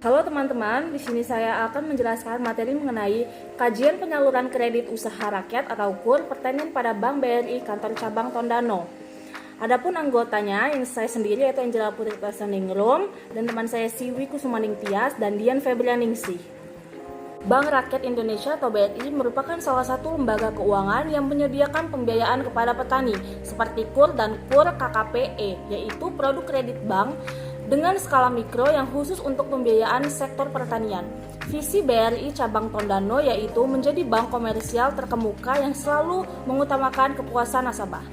Halo teman-teman, di sini saya akan menjelaskan materi mengenai kajian penyaluran kredit usaha rakyat atau KUR pertanian pada Bank BRI Kantor Cabang Tondano. Adapun anggotanya yang saya sendiri yaitu Angela Putri Tasaningrum dan teman saya Siwi Kusumaning Tias dan Dian Febrianingsih. Bank Rakyat Indonesia atau BRI merupakan salah satu lembaga keuangan yang menyediakan pembiayaan kepada petani seperti KUR dan KUR KKPE, yaitu produk kredit bank dengan skala mikro yang khusus untuk pembiayaan sektor pertanian. Visi BRI Cabang Tondano yaitu menjadi bank komersial terkemuka yang selalu mengutamakan kepuasan nasabah.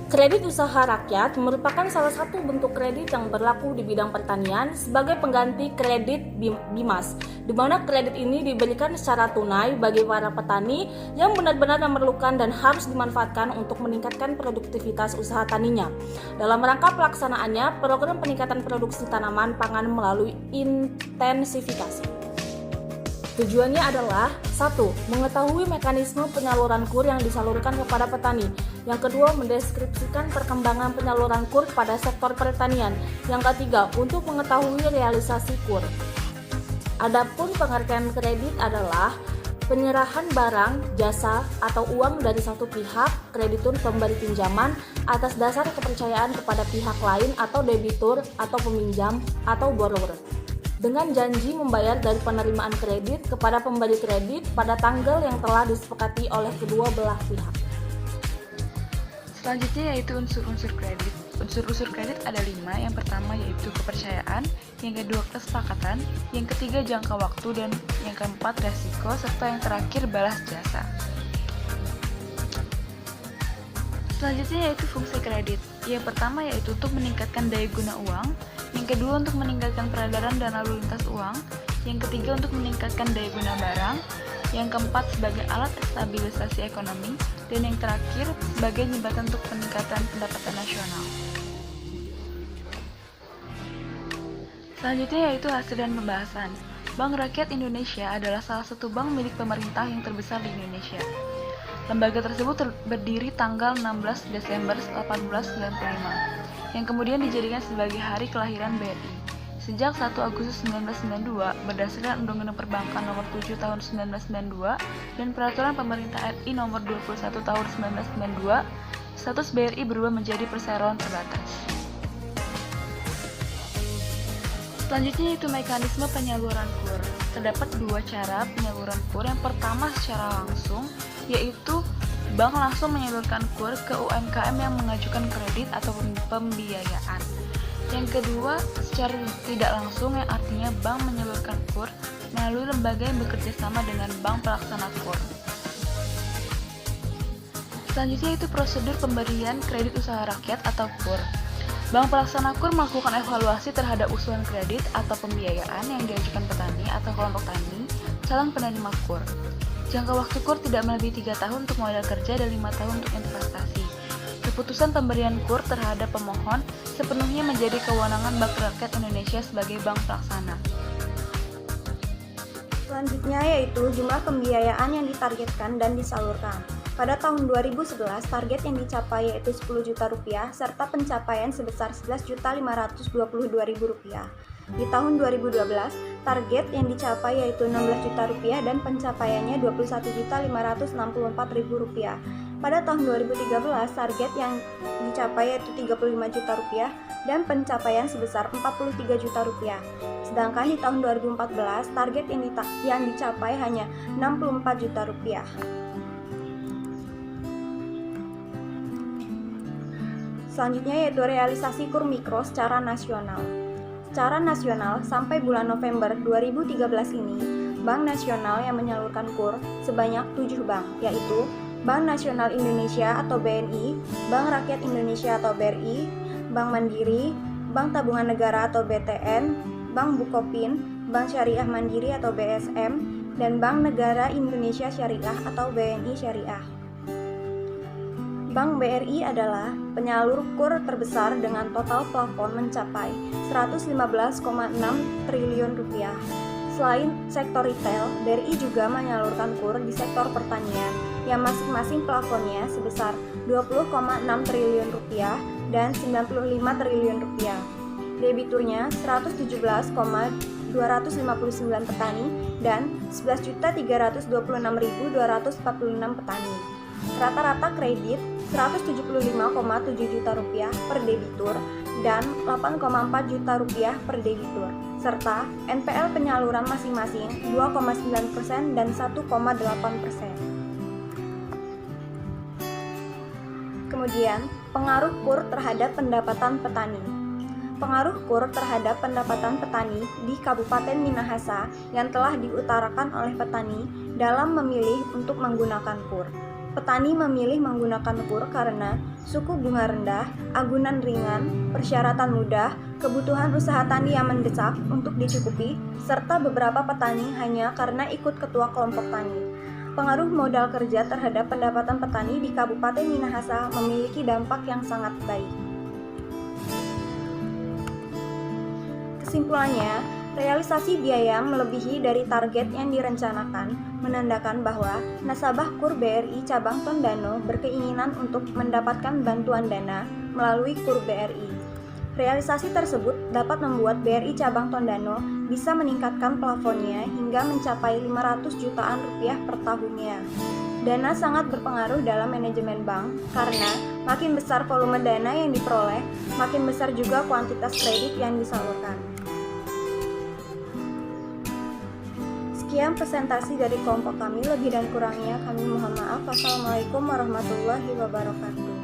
Kredit usaha rakyat merupakan salah satu bentuk kredit yang berlaku di bidang pertanian sebagai pengganti kredit BIMAS, di mana kredit ini diberikan secara tunai bagi para petani yang benar-benar memerlukan dan harus dimanfaatkan untuk meningkatkan produktivitas usaha taninya. Dalam rangka pelaksanaannya, program peningkatan produksi tanaman pangan melalui intensifikasi. Tujuannya adalah 1. Mengetahui mekanisme penyaluran KUR yang disalurkan kepada petani. Yang kedua, mendeskripsikan perkembangan penyaluran KUR pada sektor pertanian. Yang ketiga, untuk mengetahui realisasi KUR. Adapun pengertian kredit adalah penyerahan barang, jasa, atau uang dari satu pihak, kreditur pemberi pinjaman, atas dasar kepercayaan kepada pihak lain atau debitur atau peminjam atau borrower, dengan janji membayar dari penerimaan kredit kepada pemberi kredit pada tanggal yang telah disepakati oleh kedua belah pihak. Selanjutnya yaitu unsur-unsur kredit. Unsur-unsur kredit ada 5, yang pertama yaitu kepercayaan, yang kedua kesepakatan, yang ketiga jangka waktu, dan yang keempat resiko, serta yang terakhir balas jasa. Selanjutnya yaitu fungsi kredit. Yang pertama yaitu untuk meningkatkan daya guna uang, yang kedua untuk meningkatkan peredaran dan lalu lintas uang, yang ketiga untuk meningkatkan daya guna barang, yang keempat sebagai alat stabilisasi ekonomi, dan yang terakhir sebagai jembatan untuk peningkatan pendapatan nasional. Selanjutnya yaitu hasil dan pembahasan. Bank Rakyat Indonesia adalah salah satu bank milik pemerintah yang terbesar di Indonesia. Lembaga tersebut berdiri tanggal 16 Desember 1895, yang kemudian dijadikan sebagai hari kelahiran BRI. Sejak 1 Agustus 1992, berdasarkan Undang-Undang Perbankan Nomor 7 Tahun 1992 dan Peraturan Pemerintah RI Nomor 21 Tahun 1992, status BRI berubah menjadi perseroan terbatas. Selanjutnya itu mekanisme penyaluran KUR. Terdapat 2 cara penyaluran KUR. Yang pertama secara langsung, yaitu bank langsung menyalurkan KUR ke UMKM yang mengajukan kredit atau pembiayaan. Yang kedua, secara tidak langsung, yang artinya bank menyalurkan KUR melalui lembaga yang bekerja sama dengan bank pelaksana KUR. Selanjutnya itu prosedur pemberian kredit usaha rakyat atau KUR. Bank pelaksana KUR melakukan evaluasi terhadap usulan kredit atau pembiayaan yang diajukan petani atau kelompok tani calon penerima KUR. Jangka waktu KUR tidak melebihi 3 tahun untuk modal kerja dan 5 tahun untuk investasi. Keputusan pemberian KUR terhadap pemohon sepenuhnya menjadi kewenangan Bank Rakyat Indonesia sebagai bank pelaksana. Selanjutnya yaitu jumlah pembiayaan yang ditargetkan dan disalurkan. Pada tahun 2011, target yang dicapai yaitu Rp10 juta serta pencapaian sebesar Rp11.522.000. Di tahun 2012, target yang dicapai yaitu Rp16 juta dan pencapaiannya Rp21.564.000. Pada tahun 2013, target yang dicapai yaitu Rp35 juta dan pencapaian sebesar Rp43 juta. Sedangkan di tahun 2014, target yang dicapai hanya Rp64 juta. Selanjutnya yaitu realisasi KUR mikro secara nasional. Secara nasional, sampai bulan November 2013 ini, Bank Nasional yang menyalurkan KUR sebanyak 7 bank, yaitu Bank Nasional Indonesia atau BNI, Bank Rakyat Indonesia atau BRI, Bank Mandiri, Bank Tabungan Negara atau BTN, Bank Bukopin, Bank Syariah Mandiri atau BSM, dan Bank Negara Indonesia Syariah atau BNI Syariah. Bank BRI adalah penyalur KUR terbesar dengan total plafon mencapai Rp115,6 triliun. Selain sektor retail, BRI juga menyalurkan KUR di sektor pertanian yang masing-masing plafonnya sebesar Rp20,6 triliun dan Rp95 triliun. Debiturnya Rp117,8 petani dan 11.326.246 petani. Rata-rata kredit Rp175,7 juta per debitur dan Rp8,4 juta per debitur, serta NPL penyaluran masing-masing 2,9% dan 1,8%. Kemudian, pengaruh KUR terhadap pendapatan petani. Pengaruh KUR terhadap pendapatan petani di Kabupaten Minahasa yang telah diutarakan oleh petani dalam memilih untuk menggunakan KUR. Petani memilih menggunakan KUR karena suku bunga rendah, agunan ringan, persyaratan mudah, kebutuhan usaha tani yang mendesak untuk dicukupi, serta beberapa petani hanya karena ikut ketua kelompok tani. Pengaruh modal kerja terhadap pendapatan petani di Kabupaten Minahasa memiliki dampak yang sangat baik. Kesimpulannya, realisasi biaya melebihi dari target yang direncanakan menandakan bahwa nasabah KUR BRI Cabang Tondano berkeinginan untuk mendapatkan bantuan dana melalui KUR BRI. Realisasi tersebut dapat membuat BRI Cabang Tondano bisa meningkatkan plafonnya hingga mencapai Rp500 jutaan per tahunnya. Dana sangat berpengaruh dalam manajemen bank karena makin besar volume dana yang diperoleh, makin besar juga kuantitas kredit yang disalurkan. Sekian presentasi dari kelompok kami, lebih dan kurangnya kami mohon maaf. Wassalamualaikum warahmatullahi wabarakatuh.